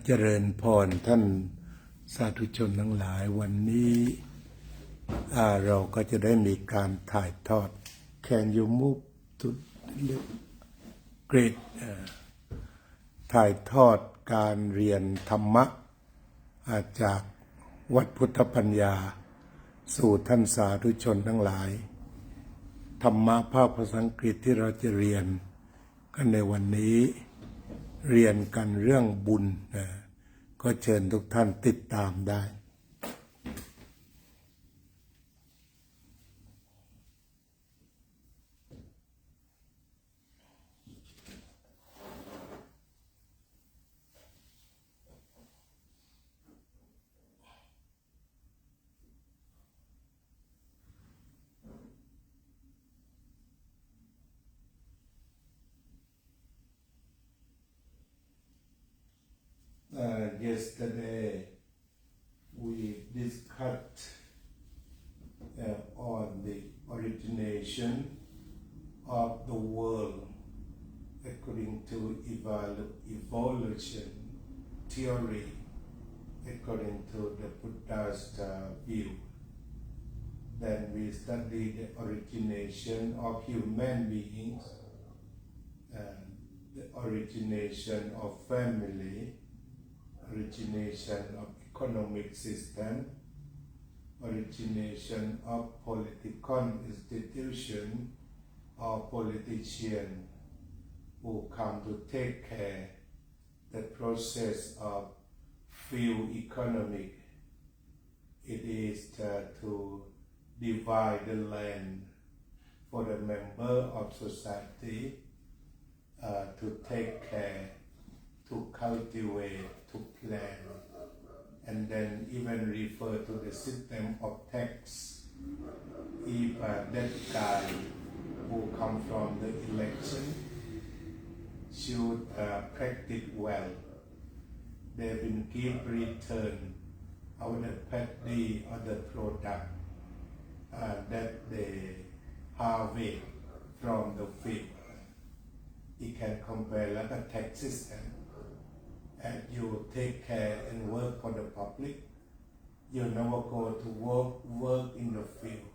เจริญพรท่านสาธุชนทั้งหลายวันนี้เราก็จะได้มีการถ่ายทอด Can you move to great ถ่ายทอดการเรียนธรรมะจากวัดพุทธปัญญาสู่ท่านสาธุชนทั้งหลายธรรมะภาคภาษาอังกฤษที่เราจะเรียนกันในวันนี้เรียนกันเรื่องบุญก็เชิญทุกท่านติดตามได้ Yesterday we discussed on the origination of the world according to evolution theory according to the Buddhist view. Then we studied the origination of human beings, the origination of family, origination of economic system, origination of political institution or politician who come to take care the process of field economic. It is to divide the land for the member of society to take care, to cultivate, to plan, and then even refer to the system of tax. If that guy who come from the election should practice well, they will give return of the petty or the product that they harvest from the field. You can compare like a tax system. And you take care and work for the public, you never go to work in the field,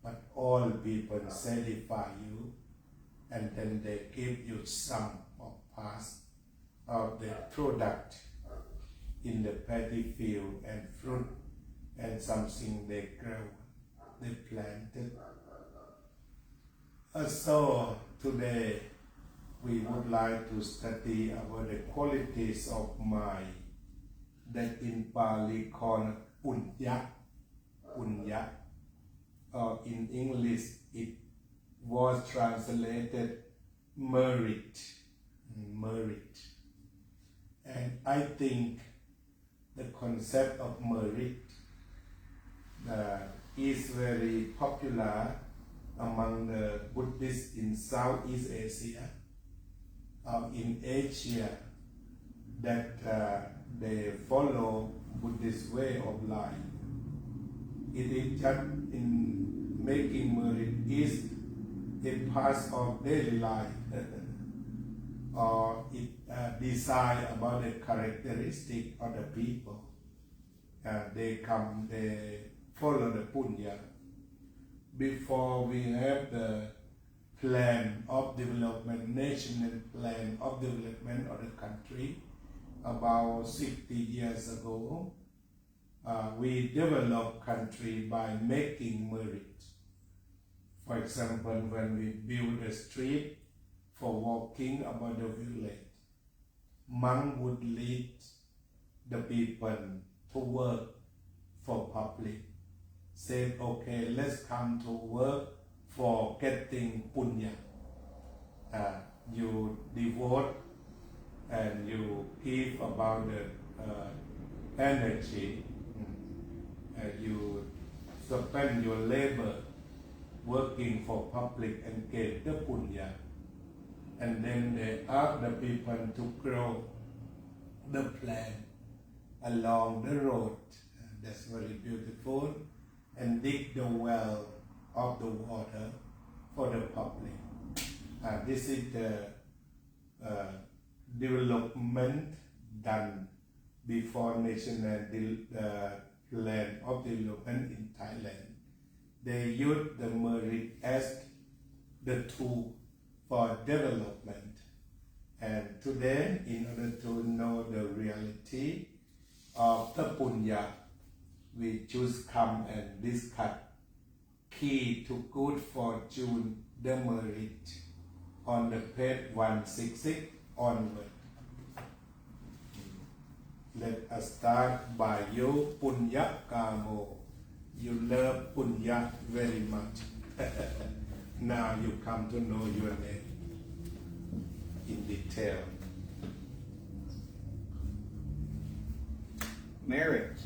but all people satisfy you, and then they give you some of part of the product in the paddy field and fruit and something they grow, they planted. So today we would like to study about the qualities of mind that in Pali called Punya. In English it was translated merit. And I think the concept of merit is very popular among the Buddhists in Southeast Asia. In Asia, that they follow Buddhist way of life. It is just in making merit is a part of daily life, or it decide about the characteristic of the people. They follow the punya. Before we have the plan of development, national plan of development of the country, about 60 years ago, we developed country by making merit. For example, when we build a street for walking about the village, monk would lead the people to work for public. Say, okay, let's come to work for getting punya. You devote and you give about the energy. You spend your labor working for public and get the punya. And then they ask the people to grow the plant along the road. That's very beautiful. And dig the well of the water for the public. This is the development done before national land of development in Thailand. They use the merit as the tool for development. And today, in order to know the reality of the Punya, we just come and discuss key to good fortune, the merit, on the page 166 onward. Let us start by you, Punyakamo. You love Punya very much. Now you come to know your name in detail. Merit,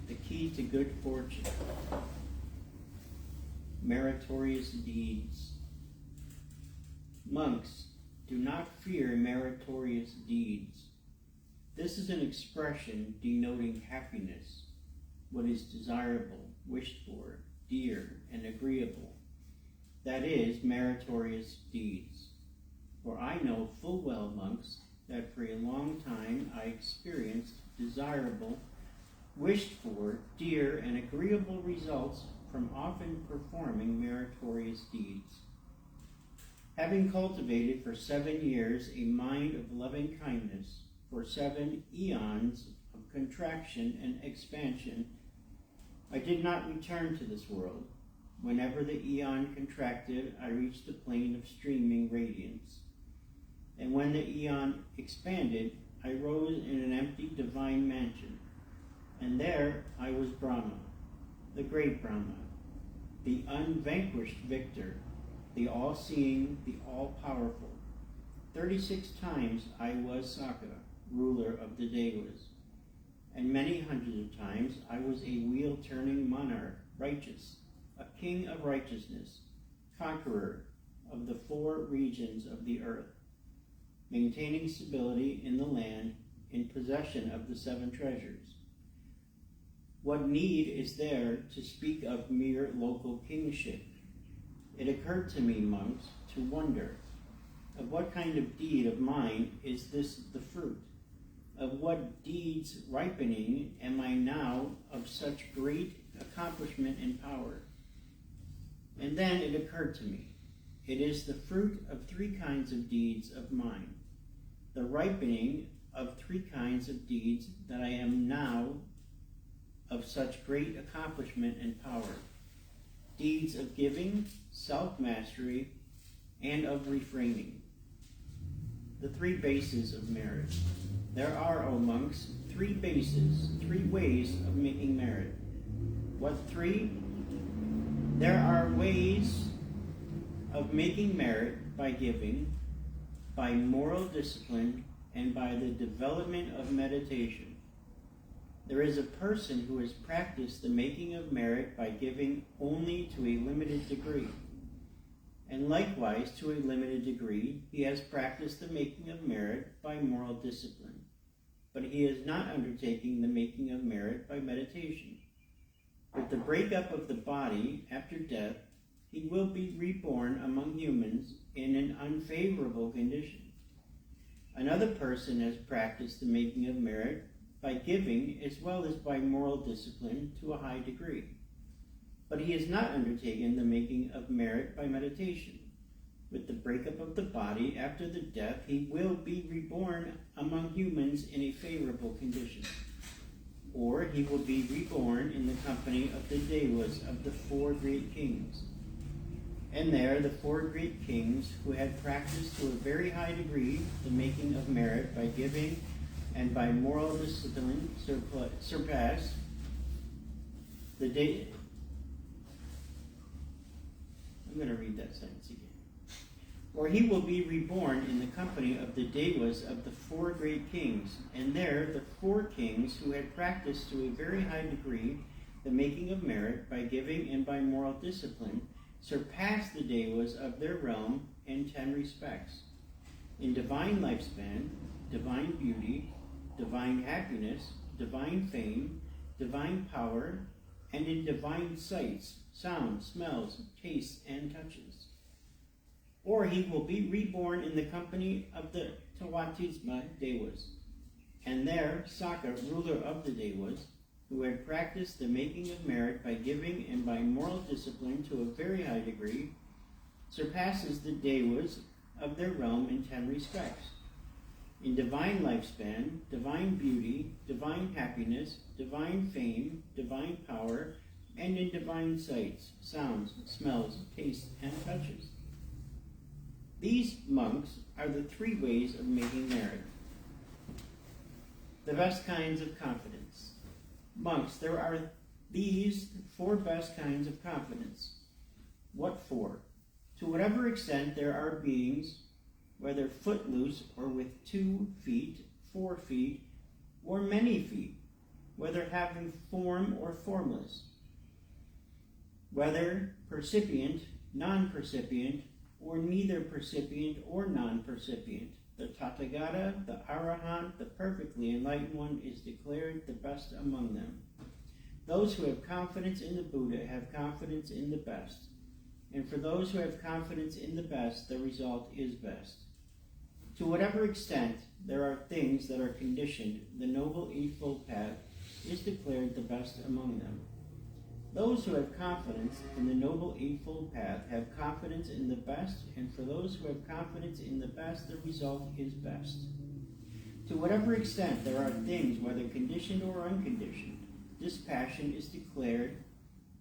the key to good fortune. Meritorious deeds. Monks, do not fear meritorious deeds. This is an expression denoting happiness, what is desirable, wished for, dear, and agreeable. That is, meritorious deeds. For I know full well, monks, that for a long time I experienced desirable, wished for, dear, and agreeable results from often performing meritorious deeds. Having cultivated for 7 years a mind of loving kindness, for 7 eons of contraction and expansion, I did not return to this world. Whenever the eon contracted, I reached the plane of streaming radiance. And when the eon expanded, I rose in an empty divine mansion. And there I was Brahma, the great Brahma, the unvanquished victor, the all-seeing, the all-powerful. 36 times I was Saka, ruler of the Devas. And many hundreds of times I was a wheel-turning monarch, righteous, a king of righteousness, conqueror of the 4 regions of the earth, maintaining stability in the land, in possession of the 7 treasures. What need is there to speak of mere local kingship? It occurred to me, monks, to wonder, of what kind of deed of mine is this the fruit? Of what deeds ripening am I now of such great accomplishment and power? And then it occurred to me, it is the fruit of 3 kinds of deeds of mine, the ripening of 3 kinds of deeds that I am now of such great accomplishment and power, deeds of giving, self-mastery, and of refraining. The 3 bases of merit. There are, O monks, 3 bases, 3 ways of making merit. What 3? There are ways of making merit by giving, by moral discipline, and by the development of meditation. There is a person who has practiced the making of merit by giving only to a limited degree. And likewise, to a limited degree, he has practiced the making of merit by moral discipline. But he is not undertaking the making of merit by meditation. With the breakup of the body after death, he will be reborn among humans in an unfavorable condition. Another person has practiced the making of merit by giving as well as by moral discipline to a high degree. But he has not undertaken the making of merit by meditation. With the breakup of the body after the death, he will be reborn among humans in a favorable condition. Or he will be reborn in the company of the Devas of the 4 great kings. And there the 4 great kings who had practiced to a very high degree the making of merit by giving and by moral discipline surpass the day. I'm going to read that sentence again. Or he will be reborn in the company of the Devas of the 4 great kings, and there the 4 kings who had practiced to a very high degree the making of merit by giving and by moral discipline surpass the Devas of their realm in 10 respects: in divine lifespan, divine beauty, divine happiness, divine fame, divine power, and in divine sights, sounds, smells, tastes, and touches. Or he will be reborn in the company of the Tawatisma Devas, And there Saka, ruler of the Devas, who had practiced the making of merit by giving and by moral discipline to a very high degree, surpasses the Devas of their realm in 10 respects. In divine lifespan, divine beauty, divine happiness, divine fame, divine power, and in divine sights, sounds, smells, tastes, and touches. These monks are the 3 ways of making merit. The best kinds of confidence. Monks, there are these 4 best kinds of confidence. What for? To whatever extent there are beings, whether footloose or with 2 feet, 4 feet, or many feet, whether having form or formless, whether percipient, non-percipient, or neither percipient or non-percipient, the Tathagata, the Arahant, the perfectly enlightened one, is declared the best among them. Those who have confidence in the Buddha have confidence in the best. And for those who have confidence in the best, the result is best. To whatever extent there are things that are conditioned, the Noble Eightfold Path is declared the best among them. Those who have confidence in the Noble Eightfold Path have confidence in the best, and for those who have confidence in the best, the result is best. To whatever extent there are things, whether conditioned or unconditioned, dispassion is declared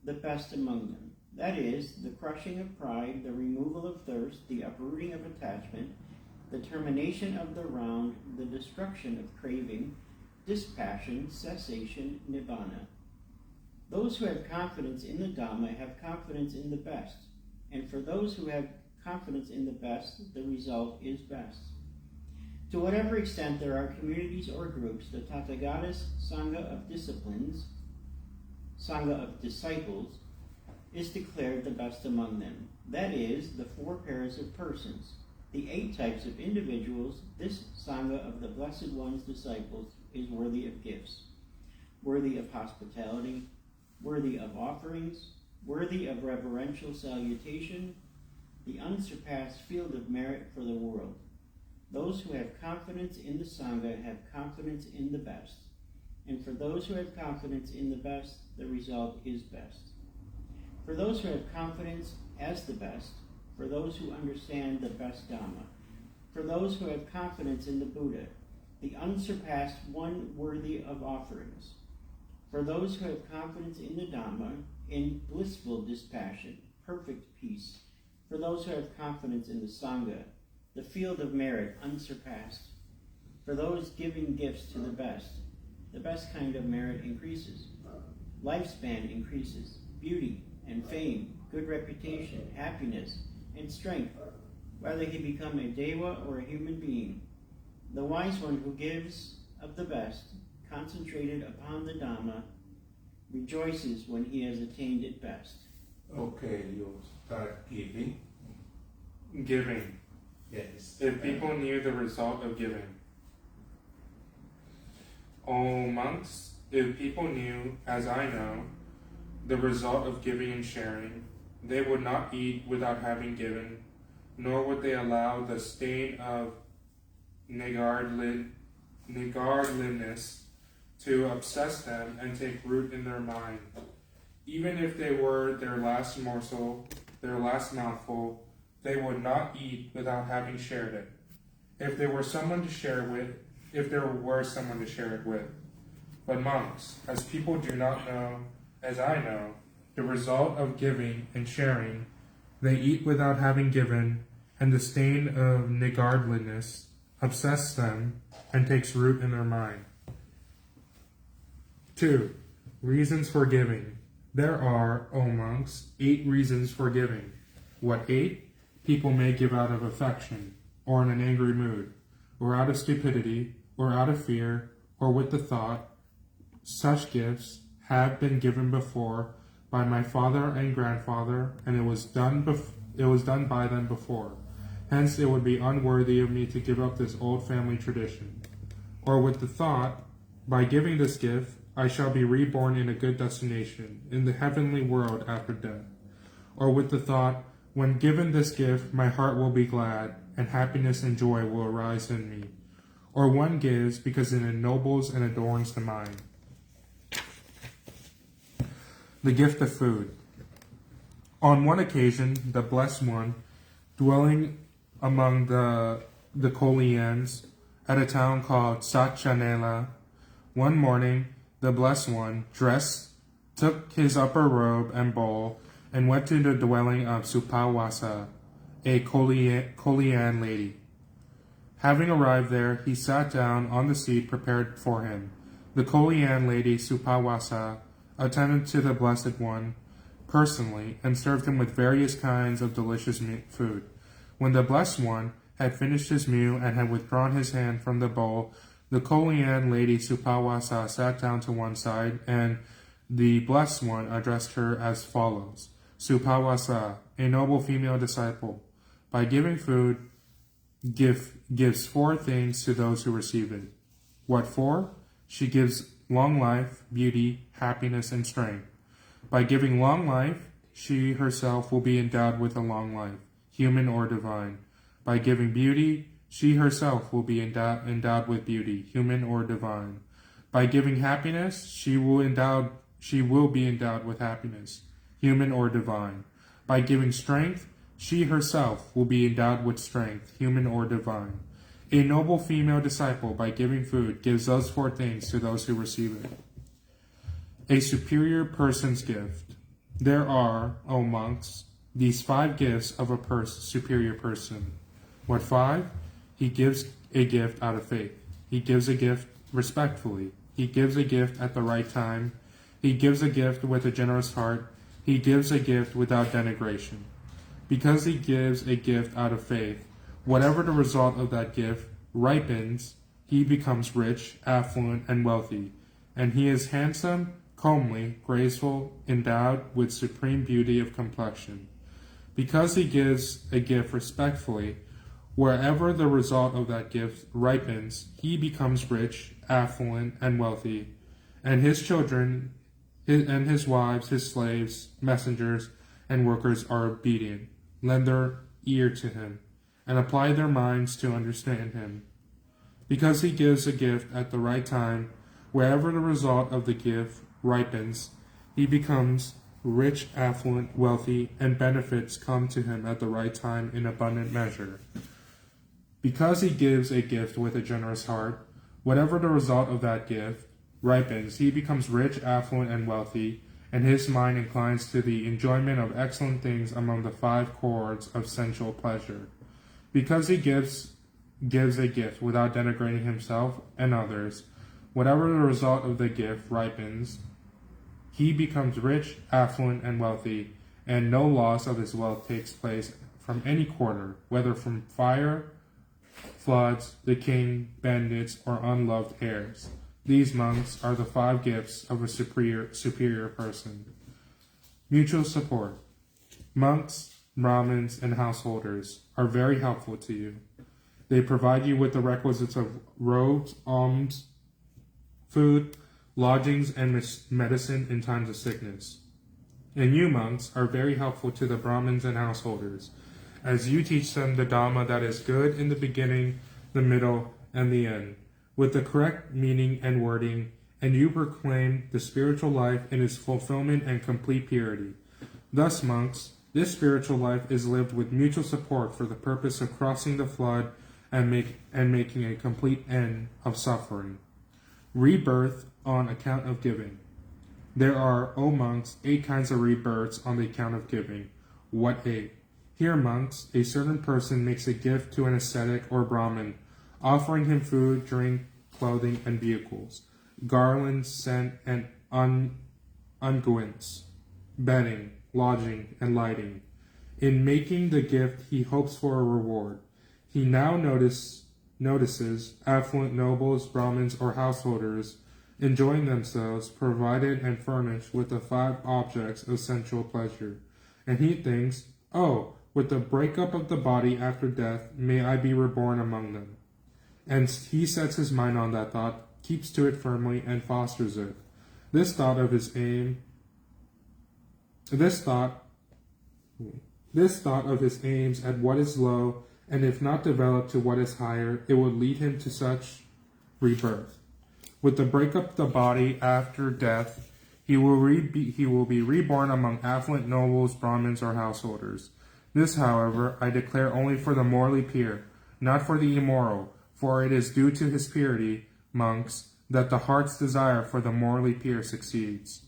the best among them. That is, the crushing of pride, the removal of thirst, the uprooting of attachment, the termination of the round, the destruction of craving, dispassion, cessation, nibbana. Those who have confidence in the Dhamma have confidence in the best, and for those who have confidence in the best, the result is best. To whatever extent there are communities or groups, the Tathagata's Sangha of disciplines, Sangha of disciples, is declared the best among them. That is, the 4 pairs of persons, the 8 types of individuals. This Sangha of the Blessed One's disciples is worthy of gifts, worthy of hospitality, worthy of offerings, worthy of reverential salutation, the unsurpassed field of merit for the world. Those who have confidence in the Sangha have confidence in the best, and for those who have confidence in the best, the result is best. For those who have confidence as the best, for those who understand the best Dhamma, for those who have confidence in the Buddha, the unsurpassed one worthy of offerings, for those who have confidence in the Dhamma, in blissful dispassion, perfect peace, for those who have confidence in the Sangha, the field of merit unsurpassed, for those giving gifts to the best kind of merit increases, lifespan increases, beauty and fame, good reputation, happiness, and strength, whether he become a Deva or a human being. The wise one who gives of the best, concentrated upon the Dhamma, rejoices when he has attained it best. Okay, you start giving. Giving. Yes. If people knew the result of giving. O monks, if people knew, as I know, the result of giving and sharing, they would not eat without having given, nor would they allow the stain of niggardliness to obsess them and take root in their mind. Even if they were their last morsel, their last mouthful, they would not eat without having shared it. If there were someone to share it with. But monks, as people do not know, as I know, the result of giving and sharing, they eat without having given, and the stain of niggardliness obsesses them and takes root in their mind. 2. Reasons for giving. There are, O monks, 8 reasons for giving. What 8? People may give out of affection, or in an angry mood, or out of stupidity, or out of fear, or with the thought, such gifts have been given before by my father and grandfather, and it was done by them before. Hence it would be unworthy of me to give up this old family tradition. Or with the thought, by giving this gift, I shall be reborn in a good destination, in the heavenly world after death. Or with the thought, when given this gift, my heart will be glad, and happiness and joy will arise in me. or one gives because it ennobles and adorns the mind. The gift of food. On one occasion, the Blessed One, dwelling among the Kolians at a town called Satchanela, one morning, the Blessed One, dressed, took his upper robe and bowl, and went to the dwelling of Supawasa, a Kolian lady. Having arrived there, he sat down on the seat prepared for him. The Kolian lady Supawasa attended to the Blessed One personally and served him with various kinds of delicious food. When the Blessed One had finished his meal and had withdrawn his hand from the bowl, the Kolian lady Supawasa sat down to one side, and the Blessed One addressed her as follows. Supawasa, a noble female disciple, by giving food, gives 4 things to those who receive it. What for? She gives long life, beauty, happiness, and strength. By giving long life, she herself will be endowed with a long life, human or divine. By giving beauty, she herself will be endowed with beauty, human or divine. By giving happiness, she will be endowed with happiness, human or divine. By giving strength, she herself will be endowed with strength, human or divine. A noble female disciple, by giving food, gives those 4 things to those who receive it. A superior person's gift. There are, O monks, these 5 gifts of a superior person. What 5? He gives a gift out of faith. He gives a gift respectfully. He gives a gift at the right time. He gives a gift with a generous heart. He gives a gift without denigration. Because he gives a gift out of faith, whatever the result of that gift ripens, he becomes rich, affluent, and wealthy, and he is handsome, comely, graceful, endowed with supreme beauty of complexion. Because he gives a gift respectfully, wherever the result of that gift ripens, he becomes rich, affluent, and wealthy, and his children and his wives, his slaves, messengers, and workers are obedient, lend their ear to him, and apply their minds to understand him. Because he gives a gift at the right time, wherever the result of the gift ripens, he becomes rich, affluent, wealthy, and benefits come to him at the right time in abundant measure. Because he gives a gift with a generous heart, whatever the result of that gift ripens, he becomes rich, affluent, and wealthy, and his mind inclines to the enjoyment of excellent things among the 5 chords of sensual pleasure. Because he gives a gift without denigrating himself and others, whatever the result of the gift ripens, he becomes rich, affluent, and wealthy, and no loss of his wealth takes place from any quarter, whether from fire, floods, the king, bandits, or unloved heirs. These monks are the 5 gifts of a superior person. Mutual support. Monks, Brahmins, and householders are very helpful to you. They provide you with the requisites of robes, alms, food, lodgings, and medicine in times of sickness. And you, monks, are very helpful to the Brahmins and householders, as you teach them the Dhamma that is good in the beginning, the middle, and the end, with the correct meaning and wording, and you proclaim the spiritual life in its fulfillment and complete purity. Thus, monks, this spiritual life is lived with mutual support for the purpose of crossing the flood and making a complete end of suffering. Rebirth on account of giving. There are, O monks, 8 kinds of rebirths on the account of giving. What 8? Here, monks, a certain person makes a gift to an ascetic or Brahmin, offering him food, drink, clothing, and vehicles, garlands, scent, and unguents, bedding, lodging, and lighting. In making the gift, he hopes for a reward. He now notices affluent nobles, Brahmins, or householders enjoying themselves, provided and furnished with the 5 objects of sensual pleasure. And he thinks, oh, with the breakup of the body after death, may I be reborn among them. And he sets his mind on that thought, keeps to it firmly, and fosters it. This thought of his aims at what is low, and if not developed to what is higher, it would lead him to such rebirth. With the breakup of the body after death, he will be reborn among affluent nobles, Brahmins, or householders. This, however, I declare only for the morally pure, not for the immoral, for it is due to his purity, monks, that the heart's desire for the morally pure succeeds.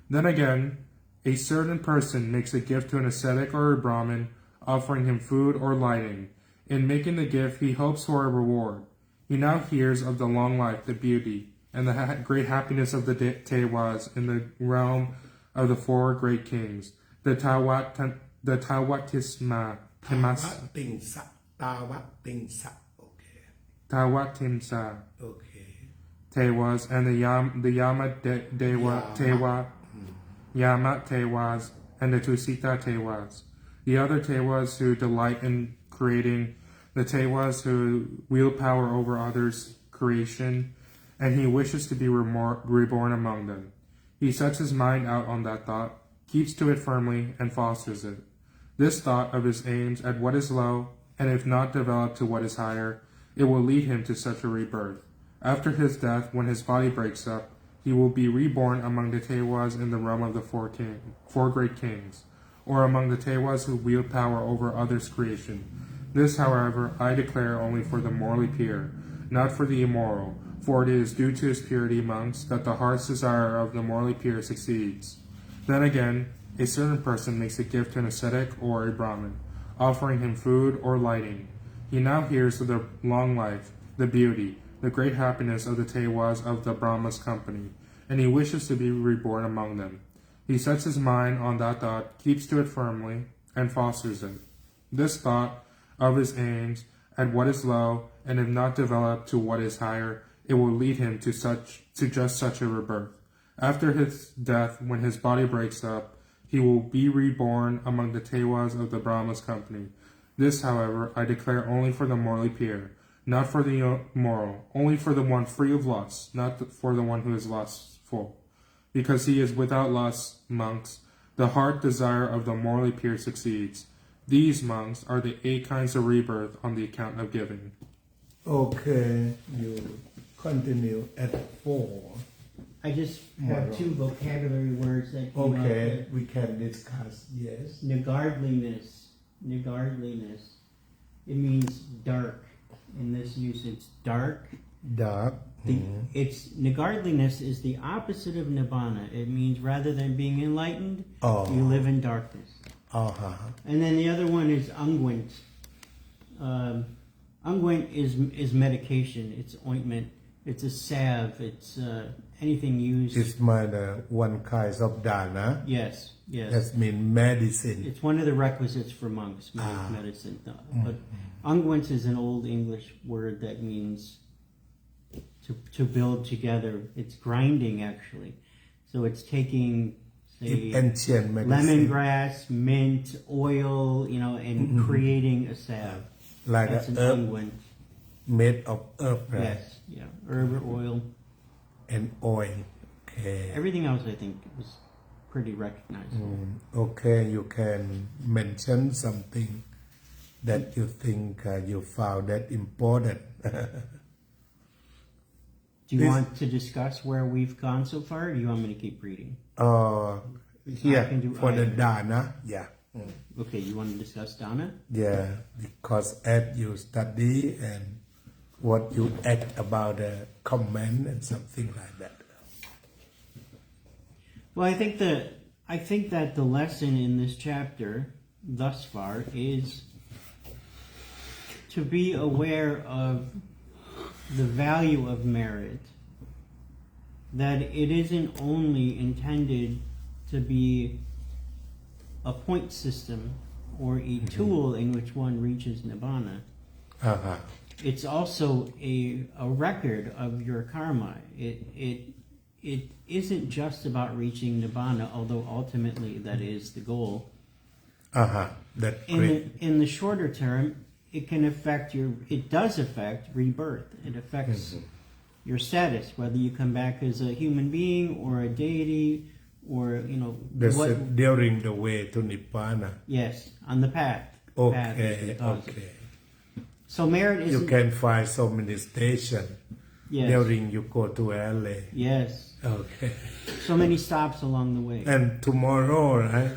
Then again, a certain person makes a gift to an ascetic or a Brahmin, offering him food or lighting. In making the gift, he hopes for a reward. He now hears of the long life, the beauty, and the great happiness of the Tewas in the realm of the four great kings, the Tawatisma, ทาวติงสะตาวติงสะโอเค Tawatimsa, โอเค Tewas, and the Yama Tewa, Yama Tewas, and the Tusita Tewas. The other Tewas who delight in creating, the Tewas who wield power over others' creation, and he wishes to be reborn among them. He sets his mind out on that thought, keeps to it firmly, and fosters it. This thought of his aims at what is low, and if not developed to what is higher, it will lead him to such a rebirth. After his death, when his body breaks up, he will be reborn among the Tewas in the realm of the four great kings, or among the Tewas who wield power over others' creation. This, however, I declare only for the morally pure, not for the immoral, for it is due to his purity, monks, that the heart's desire of the morally pure succeeds. Then again, a certain person makes a gift to an ascetic or a Brahmin, offering him food or lighting. He now hears of the long life, the beauty, the great happiness of the Tewas of the Brahma's company, and he wishes to be reborn among them. He sets his mind on that thought, keeps to it firmly, and fosters it. This thought of his aims at what is low, and if not developed to what is higher, it will lead him to just such a rebirth. After his death, when his body breaks up, he will be reborn among the Tewas of the Brahma's company. This, however, I declare only for the morally pure, not for the immoral, only for the one free of lust, not for the one who is lustful. Because he is without lust, monks, the heart desire of the morally pure succeeds. These, monks, are the 8 kinds of rebirth on the account of giving. Okay, you continue at 4. I just have 2 vocabulary words that came Okay, up. we can discuss, yes. Negardliness. It means dark. In this use, it's dark. Dark. It's negardliness is the opposite of nibbana. It means rather than being enlightened, you live in darkness. And then the other one is unguent. Unguent is medication. It's ointment. It's a salve. It's anything used. It's one kind of dana. Yes. That means medicine. It's one of the requisites for monks, medicine. But unguent is an old English word that means to build together. It's grinding, actually. So it's taking, say, ancient medicine. Lemongrass, mint, oil, and creating a salve. Like That's an herb unguent. made of herb, right? Yes, herb or oil. And oil. Okay. Everything else, I think, was pretty recognizable. Okay, you can mention something that you think you found that important. Do you want to discuss where we've gone so far, or do you want me to keep reading? Here, I can do for the either. dana, yeah. Okay, you want to discuss dana? Yeah, because as you study and what you act about the comment and something like that. Well, I think that the lesson in this chapter thus far is to be aware of the value of merit, that it isn't only intended to be a point system or a tool in which one reaches nibbana. It's also a record of your karma. It isn't just about reaching nibbana, although ultimately that is the goal. That's great. In the shorter term, it does affect rebirth. It affects your status, whether you come back as a human being or a deity or, During the way to Nibbana. Yes, on the path. Okay. So merit is. You can find so many stations. Yes. during you go to LA. Yes. Okay. So many stops along the way. And tomorrow, right?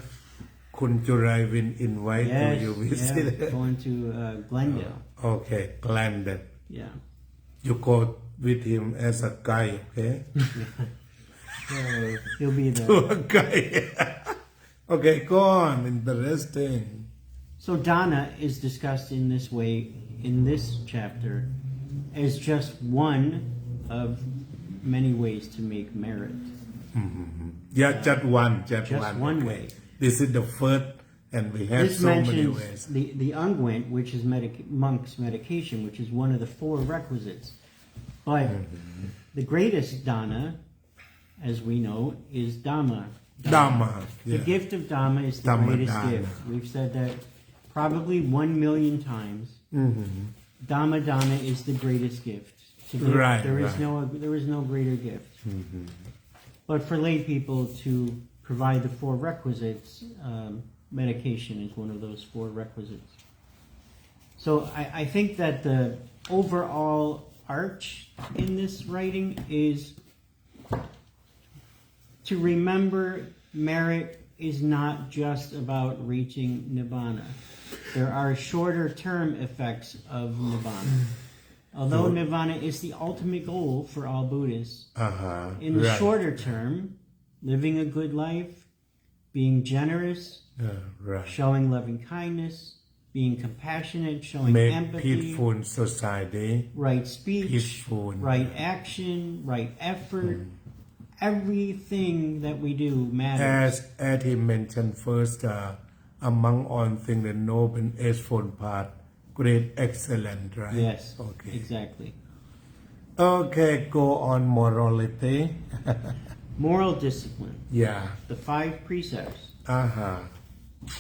Kun Jurai will invite Yes. you visit. Yeah. Going to Glendale. Okay, Glendale. Yeah. You go with him as a guide, okay? So he'll be there. Tour guide. Okay, go on. Interesting. So dana is discussed in this way in this chapter as just one of many ways to make merit. Yeah, just one. Just one okay. way. This is the first, and we have This so many mentions ways. the unguent, which is monk's medication, which is one of the 4 requisites. But the greatest dana, as we know, is Dhamma. Dhamma. The Yeah. gift of Dhamma is the Dhamma greatest dana. gift. We've said that probably 1 million times. Dhamma dana is the greatest gift. To give, Right, there is no greater gift. But for lay people to provide the 4 requisites, medication is one of those 4 requisites. So I think that the overall arch in this writing is to remember merit is not just about reaching Nibbana. There are shorter term effects of Nibbana. Although Nibbana is the ultimate goal for all Buddhists, in the shorter term, living a good life, being generous, Right. showing loving kindness, being compassionate, showing Make empathy, peaceful society. right speech, Peaceful. right action, right effort. Everything that we do matters. As he mentioned first, among all things, the noble eightfold path, great excellent, right? Yes, Okay. exactly. Okay, go on morality. Moral discipline, Yeah. the 5 precepts.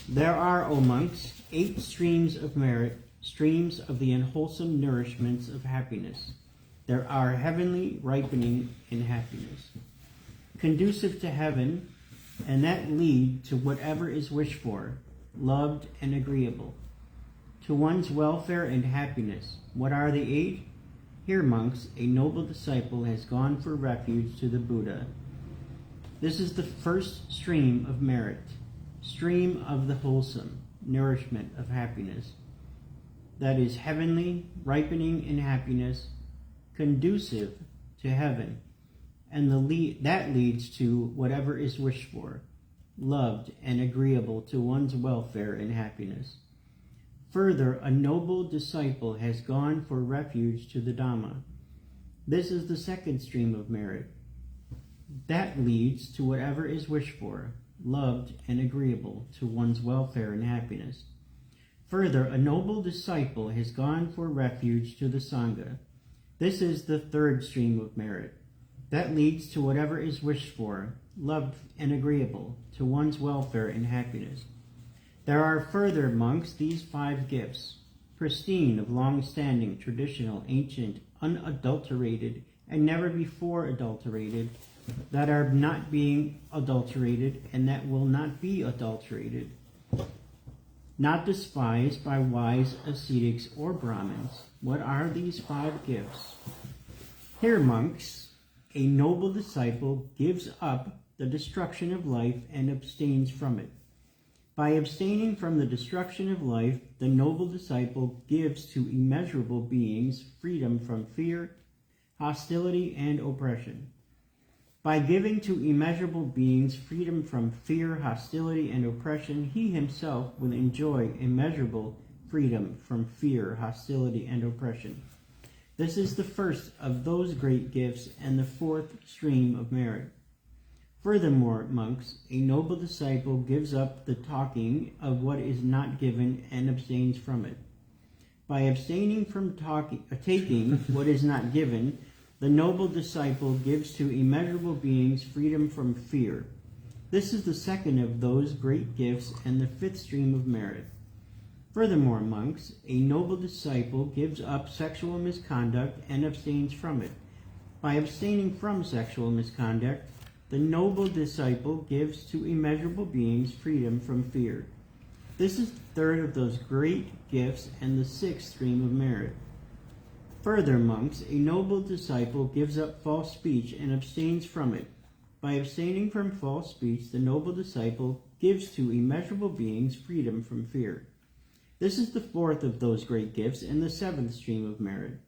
There are, O monks, 8 streams of merit, streams of the unwholesome nourishments of happiness. There are heavenly ripening in happiness, conducive to heaven, and that lead to whatever is wished for, loved and agreeable, to one's welfare and happiness. What are the 8? Here, monks, a noble disciple has gone for refuge to the Buddha. This is the first stream of merit, stream of the wholesome nourishment of happiness. That is heavenly, ripening in happiness, conducive to heaven, and that leads to whatever is wished for, loved and agreeable to one's welfare and happiness. Further, a noble disciple has gone for refuge to the Dhamma. This is the second stream of merit. That leads to whatever is wished for, loved and agreeable to one's welfare and happiness. Further, a noble disciple has gone for refuge to the Sangha. This is the third stream of merit. That leads to whatever is wished for, loved and agreeable to one's welfare and happiness. There are further, monks, these 5 gifts, pristine, of long-standing, traditional, ancient, unadulterated, and never before adulterated, that are not being adulterated and that will not be adulterated, not despised by wise ascetics or Brahmins. What are these 5 gifts? Here, monks, a noble disciple gives up the destruction of life and abstains from it. By abstaining from the destruction of life, the noble disciple gives to immeasurable beings freedom from fear, hostility, and oppression. By giving to immeasurable beings freedom from fear, hostility, and oppression, he himself will enjoy immeasurable freedom from fear, hostility, and oppression. This is the first of those great gifts and the 4th stream of merit. Furthermore, monks, a noble disciple gives up the talking of what is not given and abstains from it. By abstaining from taking what is not given, the noble disciple gives to immeasurable beings freedom from fear. This is the second of those great gifts and the 5th stream of merit. Furthermore, monks, a noble disciple gives up sexual misconduct and abstains from it. By abstaining from sexual misconduct, the noble disciple gives to immeasurable beings freedom from fear. This is the 3rd of those great gifts and the 6th stream of merit. Further, monks, a noble disciple gives up false speech and abstains from it. By abstaining from false speech, the noble disciple gives to immeasurable beings freedom from fear. This is the fourth of those great gifts and the seventh stream of merit.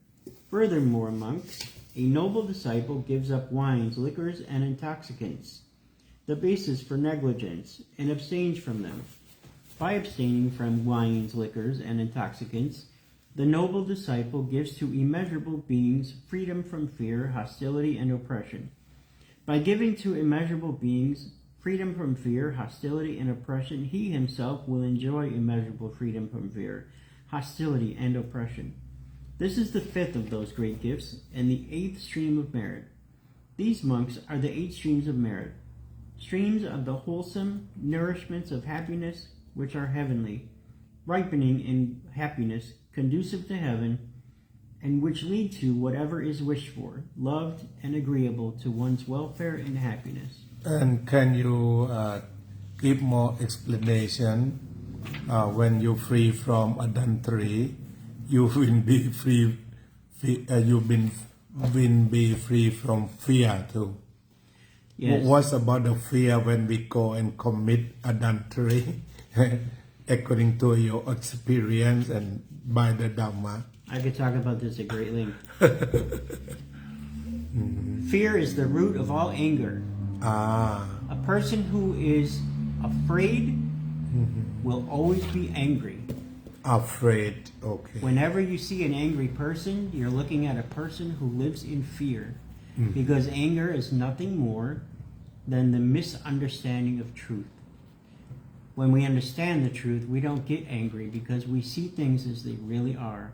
Furthermore, monks, a noble disciple gives up wines, liquors, and intoxicants, the basis for negligence, and abstains from them. By abstaining from wines, liquors, and intoxicants, the noble disciple gives to immeasurable beings freedom from fear, hostility, and oppression. By giving to immeasurable beings freedom from fear, hostility, and oppression, he himself will enjoy immeasurable freedom from fear, hostility, and oppression. This is the fifth of those great gifts and the eighth stream of merit. These monks are the 8 streams of merit, streams of the wholesome nourishments of happiness which are heavenly, ripening in happiness, conducive to heaven, and which lead to whatever is wished for, loved, and agreeable to one's welfare and happiness. And can you give more explanation when you free from adultery, you will be free. You will be free from fear too. Yes. What's about the fear when we go and commit adultery, according to your experience and by the Dhamma? I could talk about this at great length. Fear is the root of all anger. A person who is afraid will always be angry. Afraid, okay. Whenever you see an angry person, you're looking at a person who lives in fear. Because anger is nothing more than the misunderstanding of truth. When we understand the truth, we don't get angry because we see things as they really are.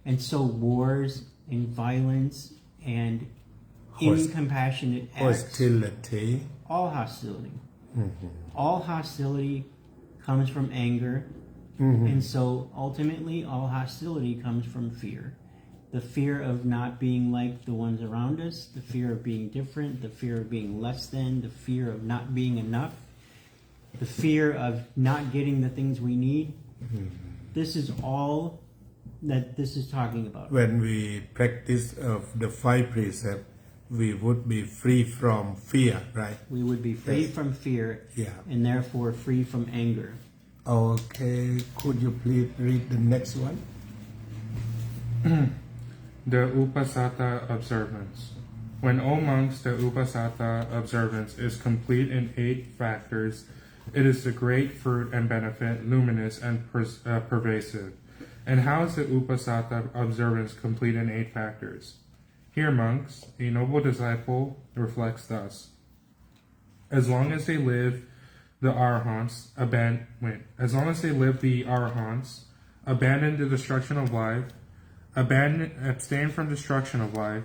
And so wars and violence and incompassionate acts, hostility, all hostility. All hostility comes from anger. And so ultimately all hostility comes from fear. The fear of not being like the ones around us, the fear of being different, the fear of being less than, the fear of not being enough, the fear of not getting the things we need. This is all that this is talking about. When we practice of the 5 precepts, we would be free from fear, right? We would be free from fear, and therefore free from anger. Okay, could you please read the next one? The Upasata observance. When, O monks, the Upasata observance is complete in 8 factors, it is the great fruit and benefit, luminous and pervasive. And how is the Upasata observance complete in 8 factors? Here, monks, a noble disciple reflects thus. As long as they live the Arahants, abandon the destruction of life, abstain from destruction of life,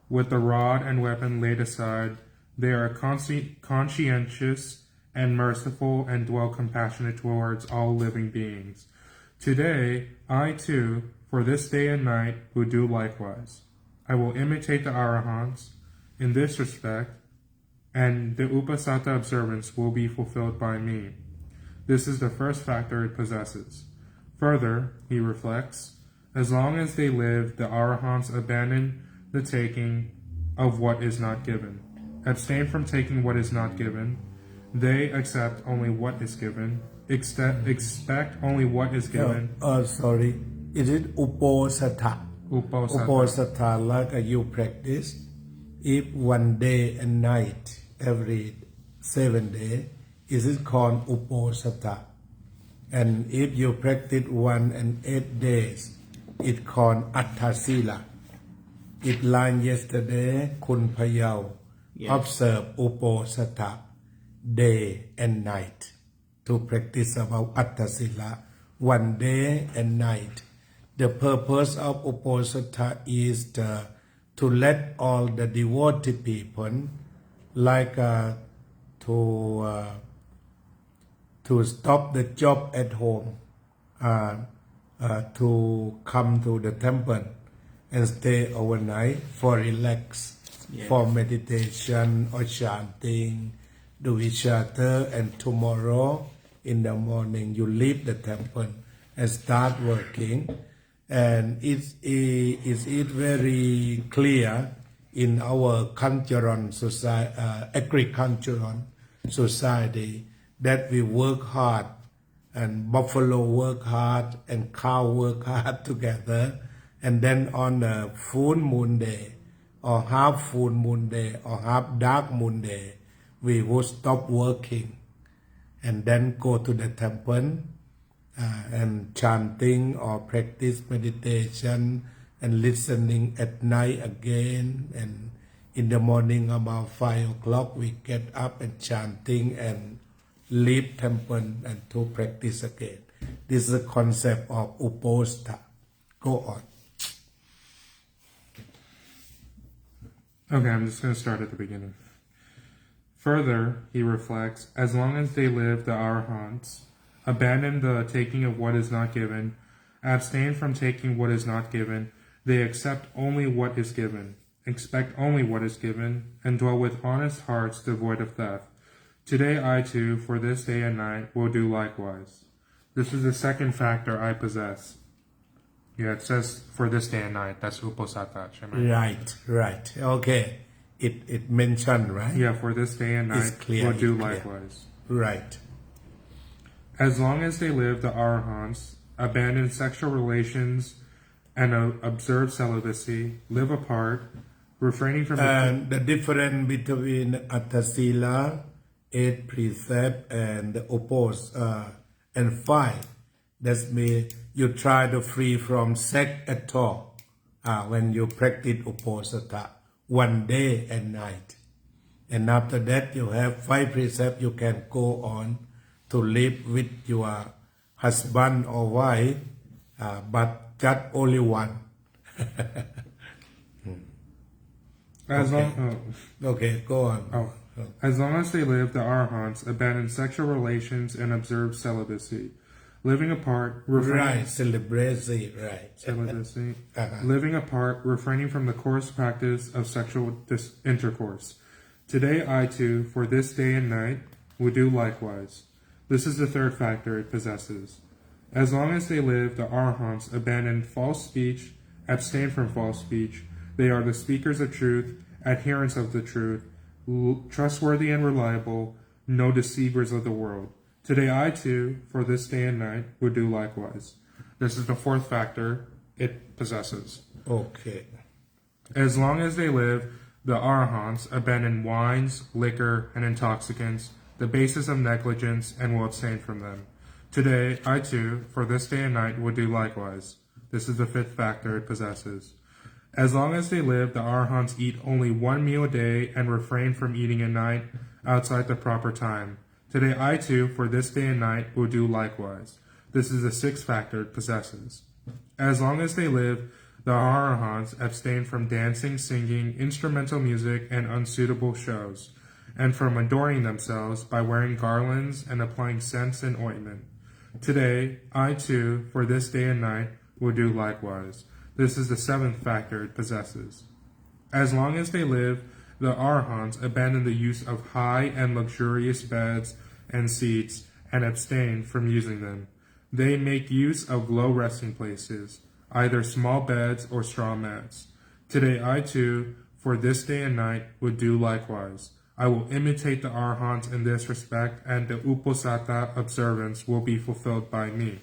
with the rod and weapon laid aside, they are conscientious and merciful and dwell compassionate towards all living beings. Today, I too, for this day and night, will do likewise. I will imitate the Arahants in this respect, and the Upasata observance will be fulfilled by me. This is the first factor it possesses. Further, he reflects, as long as they live, the Arahants abandon the taking of what is not given, abstain from taking what is not given, they accept only what is given, expect only what is given. Sorry, is it Uposatha? Uposatha, like you practice. If one day and night, every 7 days, is it called Uposatha? And if you practice 1 and 8 days, it's called Atthasila. It line yesterday, Kun Payao, observe Uposatha, day and night, to practice about Atthasila, 1 day and night. The purpose of Uposatha is to let all the devotee people, like to stop the job at home, to come to the temple and stay overnight for relax, for meditation or chanting, do vichata, and tomorrow in the morning you leave the temple and start working. and is it very clear in our cultural society, agricultural society, that we work hard and buffalo work hard and cow work hard together, and then on a full moon day or half full moon day or half dark moon day, we would stop working and then go to the temple and chanting or practice meditation and listening at night again, and in the morning about 5 o'clock we get up and chanting and leave temple and to practice again. This is the concept of uposatha. Go on. Okay, I'm just going to start at the beginning. Further, he reflects, as long as they live, the arahants abandon the taking of what is not given, abstain from taking what is not given, they accept only what is given, expect only what is given, and dwell with honest hearts devoid of theft. Today I too, for this day and night, will do likewise. This is the second factor I possess. Yeah, it says for this day and night. That's uposatha, Right. Okay. It mentioned, right? Yeah, for this day and night, will do likewise. Right. As long as they live, the arahants abandon sexual relations and observe celibacy, live apart, refraining from... And the difference between Attasila, 8 precepts, and the oppose, and 5, that means you try to free from sex at all when you practice uposatha, 1 day and night. And after that you have 5 precepts, you can go on to live with your husband or wife, but just only one. Okay, go on. As long as they live, the arahants abandon sexual relations and observe celibacy, living apart, celibacy, celibacy, living apart, refraining from the coarse practice of sexual intercourse. Today I too, for this day and night, will do likewise. This is the third factor it possesses. As long as they live, the arahants abandon false speech, abstain from false speech. They are the speakers of truth, adherents of the truth, trustworthy and reliable, no deceivers of the world. Today I too, for this day and night, will do likewise. This is the fourth factor it possesses. Okay. As long as they live, the arahants abandon wines, liquor, and intoxicants, the basis of negligence, and will abstain from them. Today I too, for this day and night, will do likewise. This is the fifth factor it possesses. As long as they live, the arahants eat only 1 meal a day and refrain from eating at night outside the proper time. Today I too, for this day and night, will do likewise. This is the sixth factor it possesses. As long as they live, the arahants abstain from dancing, singing, instrumental music, and unsuitable shows, and from adorning themselves by wearing garlands and applying scents and ointment. Today I too, for this day and night, will do likewise. This is the seventh factor it possesses. As long as they live, the arahants abandon the use of high and luxurious beds and seats and abstain from using them. They make use of low resting places, either small beds or straw mats. Today I too, for this day and night, will do likewise. I will imitate the arahants in this respect, and the uposatha observance will be fulfilled by me.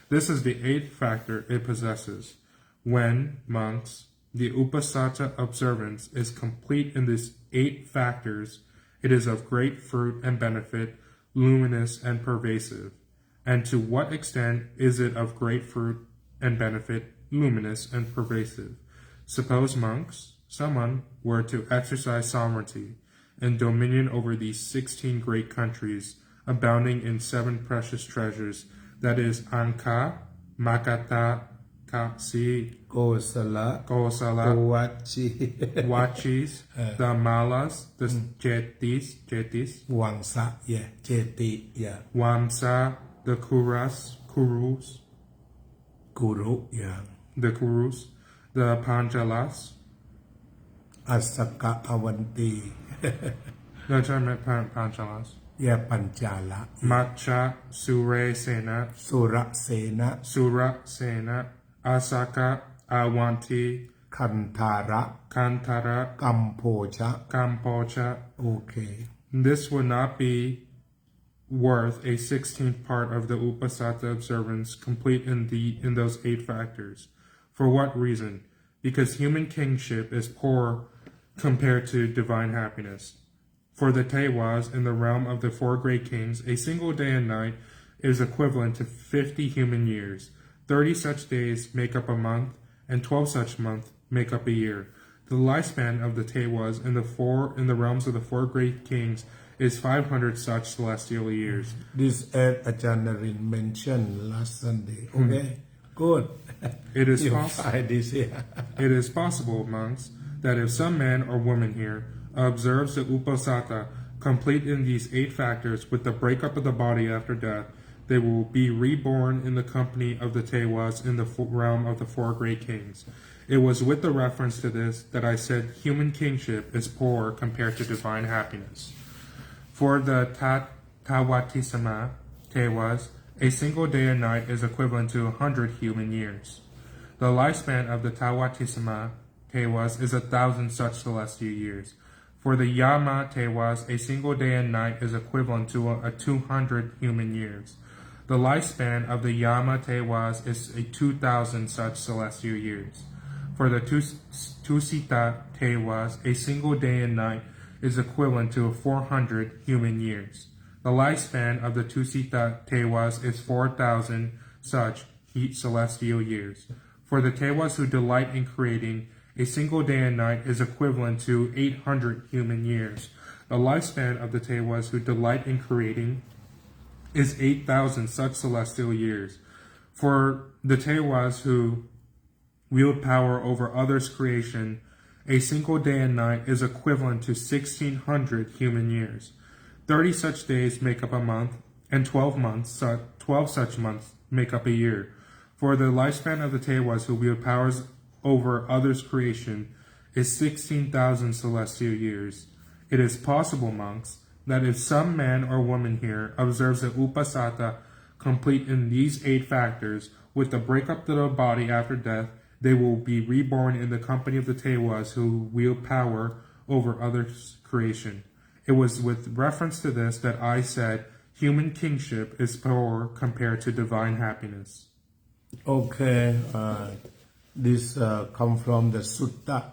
This is the eighth factor it possesses. When, monks, the uposatha observance is complete in these 8 factors, it is of great fruit and benefit, luminous and pervasive. And to what extent is it of great fruit and benefit, luminous and pervasive? Suppose, monks, someone were to exercise sovereignty and dominion over these 16 great countries, abounding in 7 precious treasures, that is, Anka, Makata, Kasi, Kosala, Wachis, the Malas, the Jetis, Wangsa, Jeti, Wamsa, the Kurus, the Kurus, the Panchalas, Asaka Avanti, no, I meant Panchalas. Panchala, Macha, Sura Sena, Sura Sena, Asaka, Awanti, คันธาระ Kantara, กัมโพชะ Kampocha. โอเค This would not be worth a 16th part of the Upasata observance complete in those 8 factors. For what reason? Because human kingship is poor compared to divine happiness. For the Tewas in the realm of the 4 great kings, a single day and night is equivalent to 50 human years. 30 such days make up a month, and 12 such months make up a year. The lifespan of the Tewas in the realms of the 4 great kings is 500 such celestial years. This as Ajahn Narin mentioned last Sunday. Okay, good. It is You possible. find this here. It is possible, monks, that if some man or woman here observes the Uposatha complete in these 8 factors with the breakup of the body after death, they will be reborn in the company of the Tewas in the realm of the 4 great kings. It was with the reference to this that I said human kingship is poor compared to divine happiness. For the Tawatisama Tewas, a single day and night is equivalent to 100 human years. The lifespan of the Tawatisama Tewas is 1,000 such celestial years. For the Yama Tewas, a single day and night is equivalent to 200 human years. The lifespan of the Yama Tewas is 2,000 such celestial years. For the Tusita Tewas, a single day and night is equivalent to 400 human years. The lifespan of the Tusita Tewas is 4,000 such celestial years. For the Tewas who delight in creating, a single day and night is equivalent to 800 human years. The lifespan of the Tewas who delight in creating is 8,000 such celestial years. For the Tewas who wield power over others' creation, a single day and night is equivalent to 1,600 human years. 30 such days make up a month, and 12 such months make up a year. For the lifespan of the Tewas who wield powers over others' creation is 16,000 celestial years. It is possible, monks, that if some man or woman here observes the Upasatha complete in these 8 factors, with the breakup of the body after death, they will be reborn in the company of the Tewas who wield power over others' creation. It was with reference to this that I said human kingship is poor compared to divine happiness. Okay, this come from the Sutta.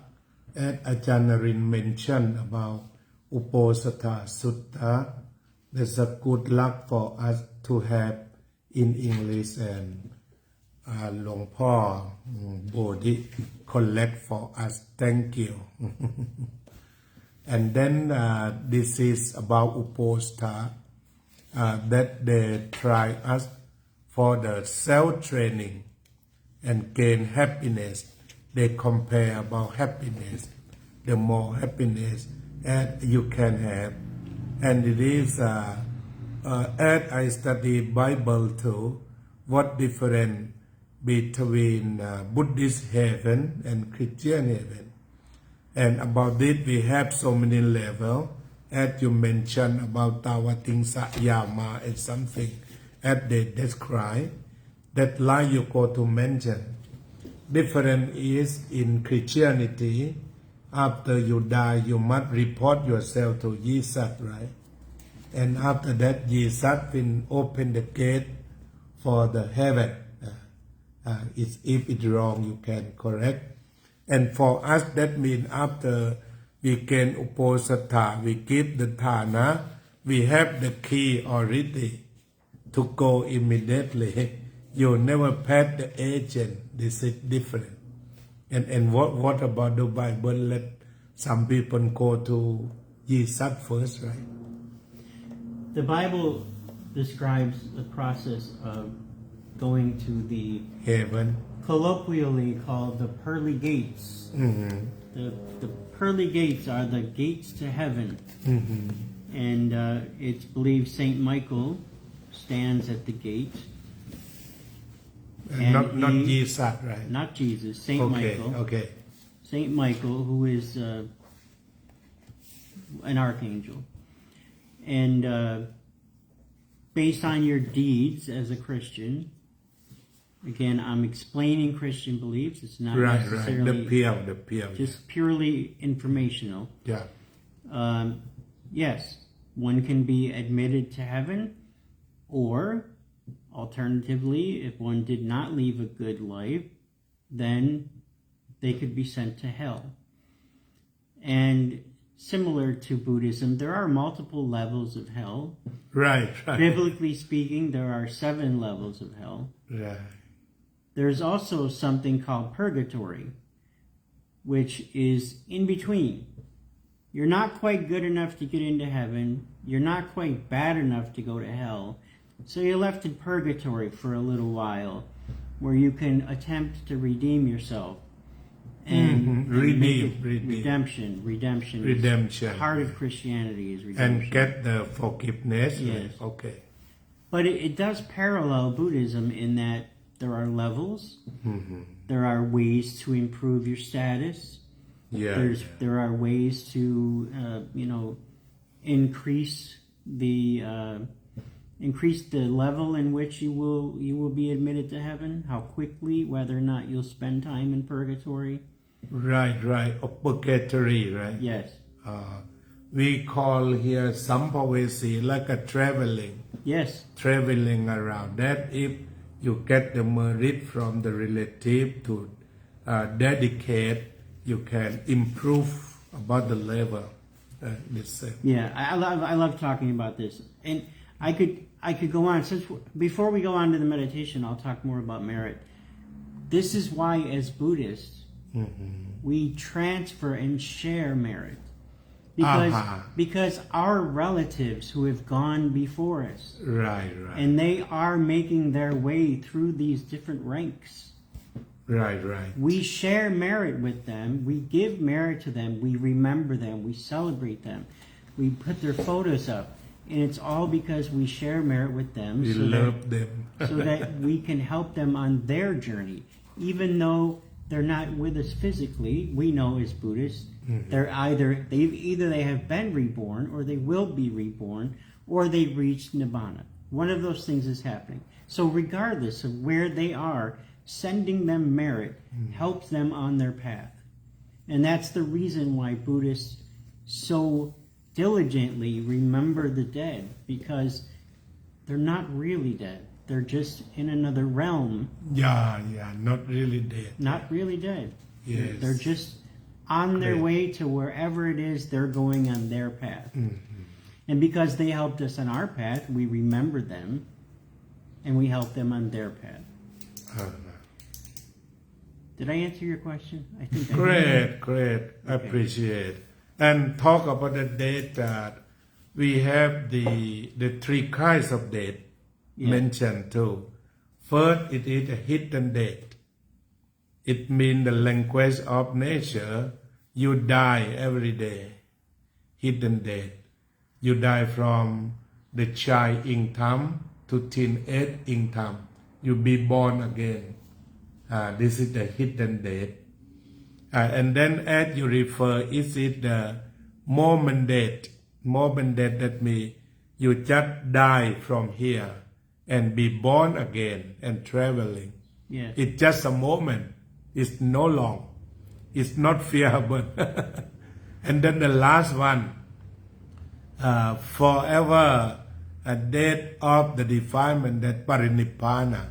As Ajahn Narin mentioned about Uposatha Sutta, there's a good luck for us to have in English, and Long Po Bodhi collect for us. Thank you. And then this is about Uposatha, that they try us for the self-training and gain happiness. They compare about happiness. The more happiness as you can have. And it is, as I study Bible too, what difference between Buddhist heaven and Christian heaven. And about this we have so many levels, as you mentioned about Tawatingsa Yama and something, as they describe, that line you go to mention. Different is in Christianity, after you die you must report yourself to Jesus, right? And after that Jesus will open the gate for the heaven. If it's wrong you can correct. And for us that means after we gain Uposatha, we give the Thana, we have the key already to go immediately. You never pass the agent. This is different. And what about the Bible? Let some people go to Jesus first, right? The Bible describes the process of going to the Heaven. colloquially called the pearly gates. Mm-hmm. The pearly gates are the gates to heaven. Mm-hmm. And it's believed Saint Michael stands at the gate. Not Jesus, right? Not Jesus, Saint Okay, Michael. okay. Saint Michael, who is an archangel. And based on your deeds as a Christian, Again, I'm explaining Christian beliefs. It's not Right. necessarily The pure. just purely informational. Yeah. Yes, one can be admitted to heaven, or alternatively, if one did not leave a good life, then they could be sent to hell. And similar to Buddhism, there are multiple levels of hell. Right. Biblically speaking, there are 7 levels of hell. Right. There's also something called purgatory, which is in between. You're not quite good enough to get into heaven. You're not quite bad enough to go to hell. So you're left in purgatory for a little while, where you can attempt to redeem yourself. And Redeem. Redemption. Redemption. Part of Christianity is redemption. And get the forgiveness. Yes. Okay. But it does parallel Buddhism in that there are levels. There are ways to improve your status. Yeah. There are ways to increase the level in which you will be admitted to heaven. How quickly, whether or not you'll spend time in purgatory. Right. Or purgatory, right? Yes. We call here sampavesi like a traveling. Yes. Traveling around. That if you get the merit from the relative to dedicate, you can improve about the level. Yeah, I love talking about this, and I could go on. Since before we go on to the meditation, I'll talk more about merit. This is why, as Buddhists, we transfer and share merit, because our relatives who have gone before us, right, and they are making their way through these different ranks. Right. We share merit with them. We give merit to them. We remember them. We celebrate them. We put their photos up. And it's all because we share merit with them. We love them. So that we can help them on their journey. Even though they're not with us physically, we know as Buddhists, they have been reborn, or they will be reborn, or they reached Nibbana. One of those things is happening. So regardless of where they are, sending them merit helps them on their path. And that's the reason why Buddhists so diligently remember the dead, because they're not really dead. They're just in another realm. Yeah, not really dead. Not really dead. Yes. They're just on their way to wherever it is they're going on their path. And because they helped us on our path, we remember them, and we help them on their path. Did I answer your question? I think I did. Great. I appreciate. And talk about the death that we have the 3 kinds of death mentioned too. First, it is a hidden death. It means the language of nature. You die every day. Hidden death. You die from the child income to teenage income. You be born again. This is the hidden death. And then as you refer, is it the moment death? Moment death, that means you just die from here and be born again and traveling. Yes. It's just a moment. It's no long. It's not fearable. And then the last one, forever a death of the defilement, that parinibbana.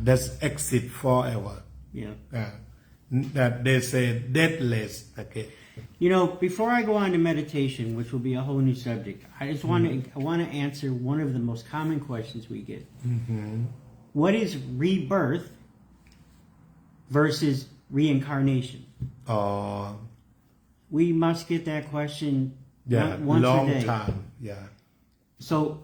That's exit forever. Yeah. That they say deathless. Okay. Before I go on to meditation, which will be a whole new subject, I just want to answer one of the most common questions we get. What is rebirth versus reincarnation? We must get that question once long a day. Time. Yeah. So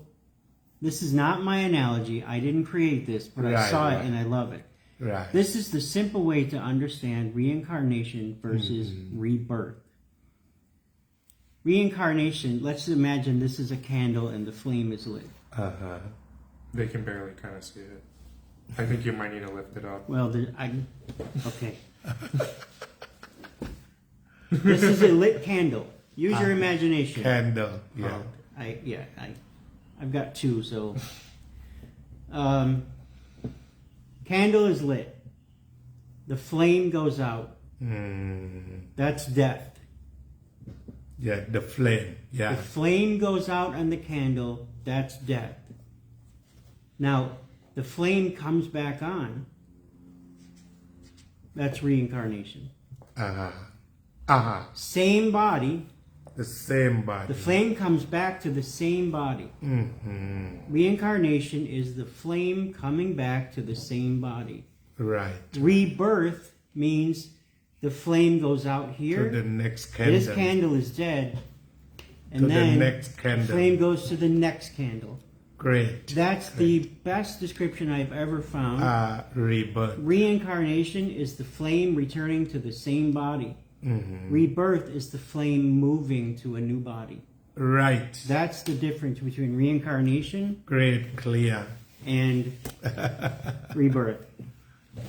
this is not my analogy. I didn't create this, but I saw it and I love it. Right. This is the simple way to understand reincarnation versus rebirth. Reincarnation, let's imagine this is a candle and the flame is lit. They can barely kind of see it. I think you might need to lift it up. Well, okay. This is a lit candle. Use your imagination. Candle. Yeah. I've got 2, so Candle is lit. The flame goes out. That's death. Yeah, the flame. Yeah. The flame goes out on the candle. That's death. Now, the flame comes back on. That's reincarnation. Same body. The same body. The flame comes back to the same body. Reincarnation is the flame coming back to the same body. Right. Rebirth means the flame goes out here. To the next candle. This candle is dead. And To then the next candle. flame goes to the next candle. Great. That's the best description I've ever found. Rebirth. Reincarnation is the flame returning to the same body. Rebirth is the flame moving to a new body. Right. That's the difference between reincarnation Great. Clear. and rebirth.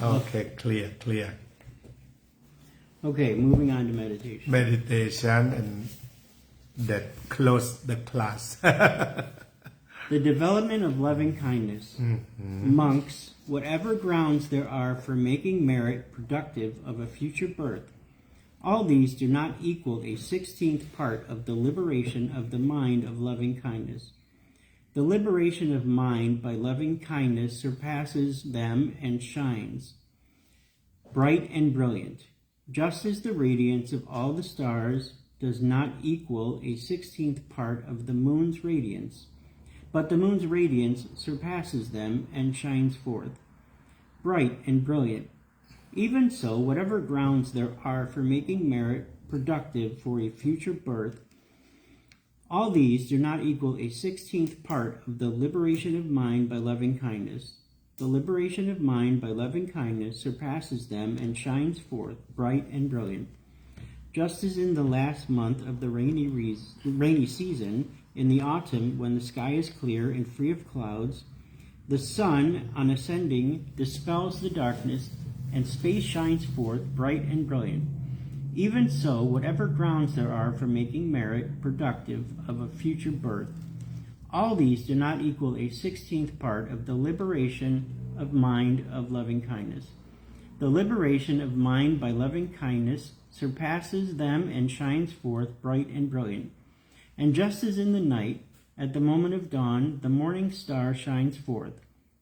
Okay. Clear. Okay, moving on to meditation. Meditation and that close the class. The development of loving kindness. Monks, whatever grounds there are for making merit productive of a future birth, all these do not equal a 16th part of the liberation of the mind of loving kindness. The liberation of mind by loving kindness surpasses them and shines bright and brilliant, just as the radiance of all the stars does not equal a 16th part of the moon's radiance, but the moon's radiance surpasses them and shines forth bright and brilliant. Even so, whatever grounds there are for making merit productive for a future birth, all these do not equal a 16th part of the liberation of mind by loving kindness. The liberation of mind by loving kindness surpasses them and shines forth bright and brilliant. Just as in the last month of the rainy season, in the autumn, when the sky is clear and free of clouds, the sun, on ascending, dispels the darkness, and space shines forth bright and brilliant. Even so, whatever grounds there are for making merit productive of a future birth, all these do not equal a 16th part of the liberation of mind of loving kindness. The liberation of mind by loving kindness surpasses them and shines forth bright and brilliant. And just as in the night, at the moment of dawn, the morning star shines forth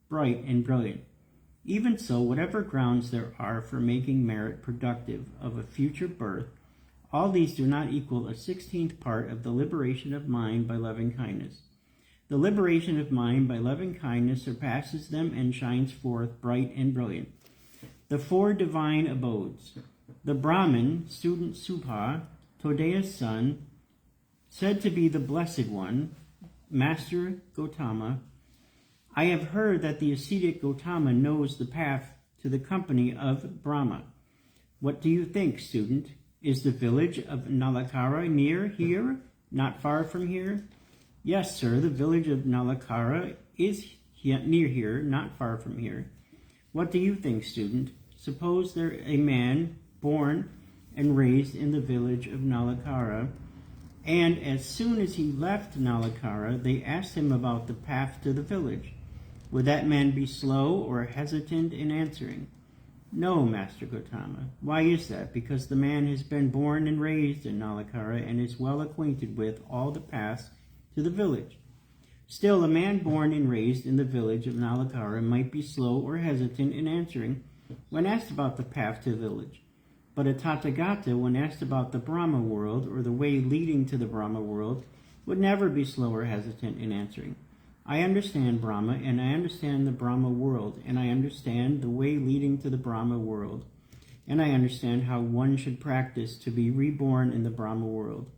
bright and brilliant, even so, whatever grounds there are for making merit productive of a future birth, all these do not equal a 16th part of the liberation of mind by loving kindness. The liberation of mind by loving kindness surpasses them and shines forth bright and brilliant. The four divine abodes. The Brahmin, student Subha, Todeya's son, said to be the Blessed One, Master Gotama, I have heard that the ascetic Gotama knows the path to the company of Brahma. What do you think, student? Is the village of Nalakara near here, not far from here? Yes, sir, the village of Nalakara is near here, not far from here. What do you think, student? Suppose there a man born and raised in the village of Nalakara, and as soon as he left Nalakara, they asked him about the path to the village. Would that man be slow or hesitant in answering? No, Master Gotama. Why is that? Because the man has been born and raised in Nalakara and is well acquainted with all the paths to the village. Still, a man born and raised in the village of Nalakara might be slow or hesitant in answering when asked about the path to the village. But a Tathagata, when asked about the Brahma world or the way leading to the Brahma world, would never be slow or hesitant in answering. I understand Brahma, and I understand the Brahma world, and I understand the way leading to the Brahma world, and I understand how one should practice to be reborn in the Brahma world.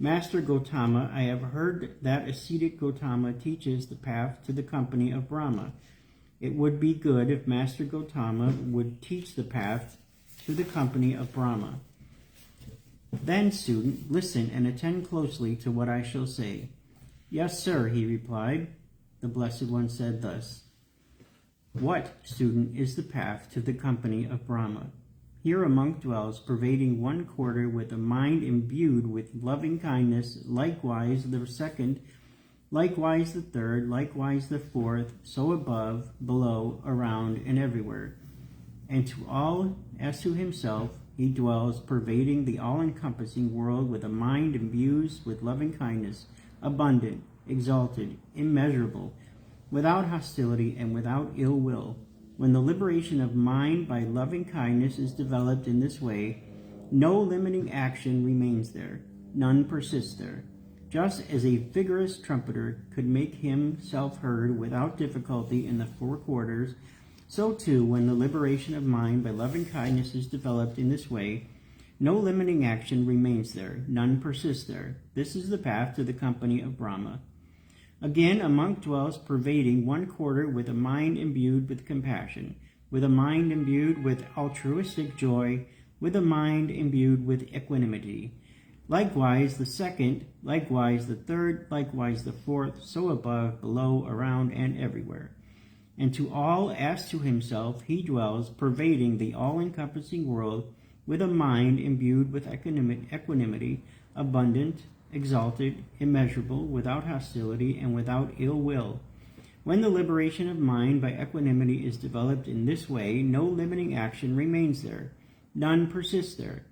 Master Gotama, I have heard that ascetic Gotama teaches the path to the company of Brahma. It would be good if Master Gotama would teach the path to the company of Brahma. Then, student, listen and attend closely to what I shall say. Yes, sir, he replied. The Blessed One said thus, What, student, is the path to the company of Brahma? Here a monk dwells, pervading one quarter with a mind imbued with loving kindness. Likewise, the second likewise the third, likewise the fourth, so above, below, around, and everywhere. And to all, as to himself, he dwells, pervading the all-encompassing world with a mind imbued with loving kindness, abundant, exalted, immeasurable, without hostility and without ill will. When the liberation of mind by loving kindness is developed in this way, no limiting action remains there, none persists there. Just as a vigorous trumpeter could make himself heard without difficulty in the four quarters, so too, when the liberation of mind by loving kindness is developed in this way, no limiting action remains there, none persists there. This is the path to the company of Brahma. Again, a monk dwells pervading one quarter with a mind imbued with compassion, with a mind imbued with altruistic joy, with a mind imbued with equanimity. Likewise the second, likewise the third, likewise the fourth, so above, below, around, and everywhere. And to all, as to himself, he dwells, pervading the all-encompassing world, with a mind imbued with equanimity, abundant, exalted, immeasurable, without hostility, and without ill will. When the liberation of mind by equanimity is developed in this way, no limiting action remains there, none persists there.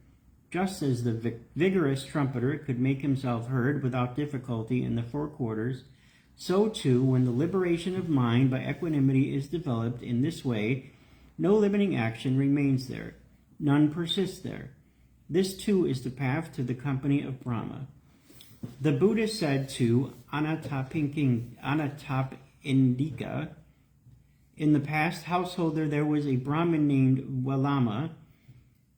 Just as the vigorous trumpeter could make himself heard without difficulty in the four quarters, so too, when the liberation of mind by equanimity is developed in this way, no limiting action remains there, none persists there. This too is the path to the company of Brahma. The Buddha said to Anathapindika, in the past householder there was a Brahmin named Walama.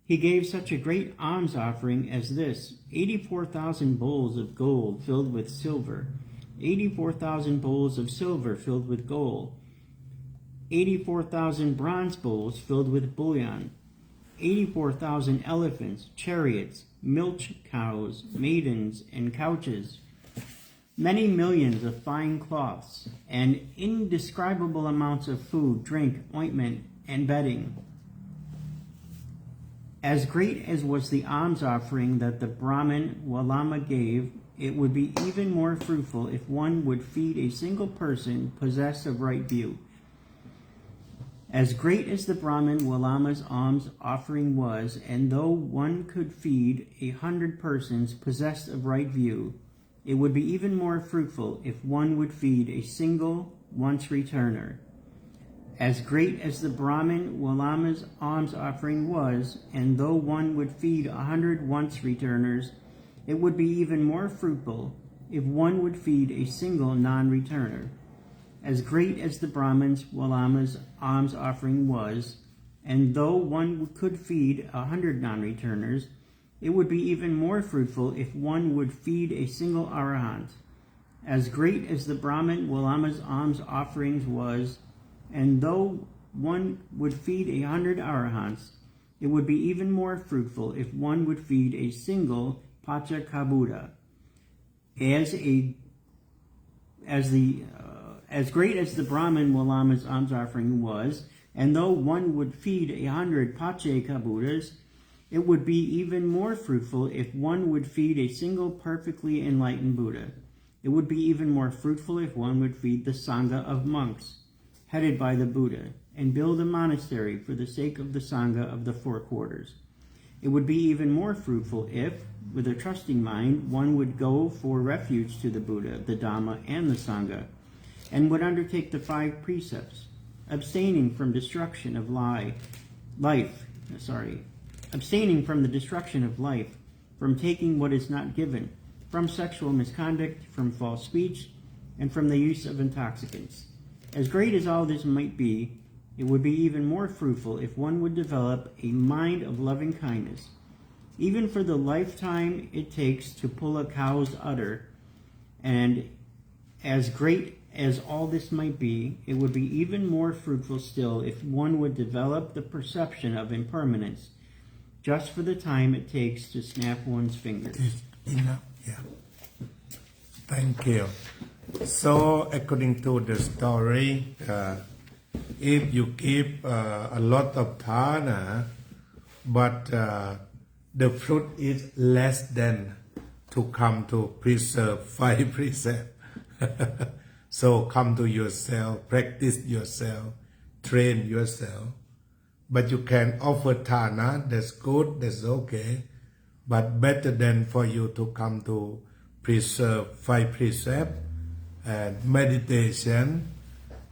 He gave such a great alms offering as this: 84,000 bowls of gold filled with silver, 84,000 bowls of silver filled with gold, 84,000 bronze bowls filled with bullion, 84,000 elephants, chariots, milch cows, maidens, and couches, many millions of fine cloths, and indescribable amounts of food, drink, ointment, and bedding. As great as was the alms offering that the Brahmin Walama gave, it would be even more fruitful if one would feed a single person possessed of right view. As great as the Brahmin Walama's alms offering was, and though one could feed 100 persons possessed of right view, it would be even more fruitful if one would feed a single once-returner. As great as the Brahmin Walama's alms offering was, and though one would feed 100 once-returners, it would be even more fruitful if one would feed a single non-returner. As great as the Brahmin Walama's alms offering was, and though one could feed 100 non-returners, it would be even more fruitful if one would feed a single arahant. As great as the Brahmin Walama's alms offerings was, and though one would feed 100 arahants, it would be even more fruitful if one would feed a single Punyakamo. As great as the Brahmin Walama's alms offering was, and though one would feed 100 Punyakamo's, it would be even more fruitful if one would feed a single perfectly enlightened Buddha. It would be even more fruitful if one would feed the Sangha of monks, headed by the Buddha, and build a monastery for the sake of the Sangha of the four quarters. It would be even more fruitful if, with a trusting mind, one would go for refuge to the Buddha, the Dhamma, and the Sangha, and would undertake the 5 precepts, abstaining from destruction of abstaining from the destruction of life, from taking what is not given, from sexual misconduct, from false speech, and from the use of intoxicants. As great as all this might be, it would be even more fruitful if one would develop a mind of loving kindness, even for the lifetime it takes to pull a cow's udder. And as great as all this might be, it would be even more fruitful still if one would develop the perception of impermanence, just for the time it takes to snap one's fingers. Enough, yeah. Thank you. So, according to the story, if you give a lot of dana, but the fruit is less than to come to preserve 5 precepts, So come to yourself, practice yourself, train yourself. But you can offer thana, that's good, that's okay. But better than for you to come to preserve 5 precepts and meditation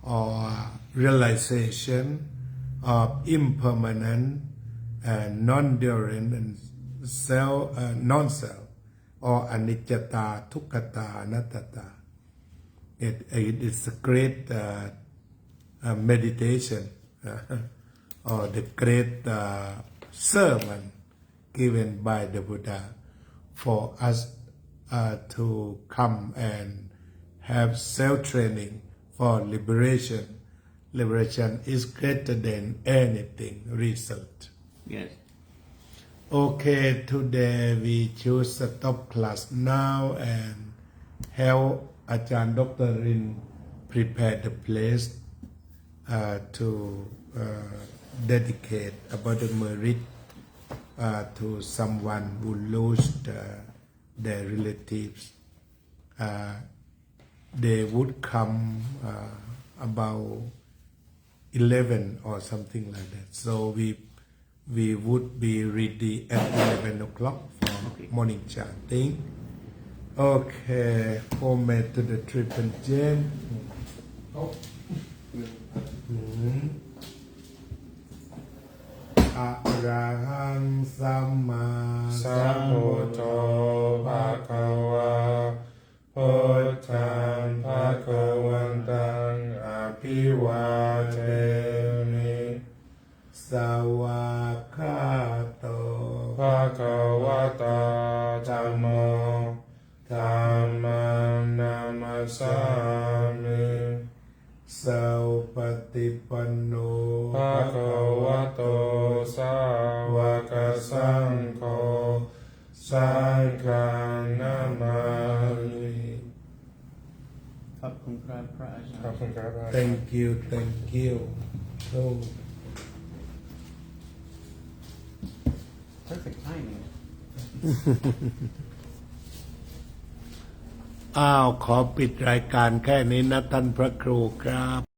or realization of impermanent and non-durant and non-self or anicca, dukkha, anatta. It is a great meditation or the great sermon given by the Buddha for us to come and have self-training for liberation. Liberation is greater than anything result. Yes. Okay, today we choose to stop class now and help Ajahn Dr. Rin prepare the place to dedicate about the merit to someone who lost their relatives. They would come about 11 or something like that. So we would be ready at 11 o'clock for morning chanting. Okay, homemade to the triple gem. Arahang Samma Sambuddho Bhagava Buddhaṃ Bhagavantaṃ Abhivādemi Sawakhato Bhagavata Dhammo Dhammam Namasami Saupatipanno Bhagavato Sāvaka Saṅgho Saṅgham Namami. ขอบคุณครับพระอาจารย์ ขอบคุณครับ Thank you. So, Perfect timing. ขอปิดรายการแค่นี้นะท่านพระครูครับ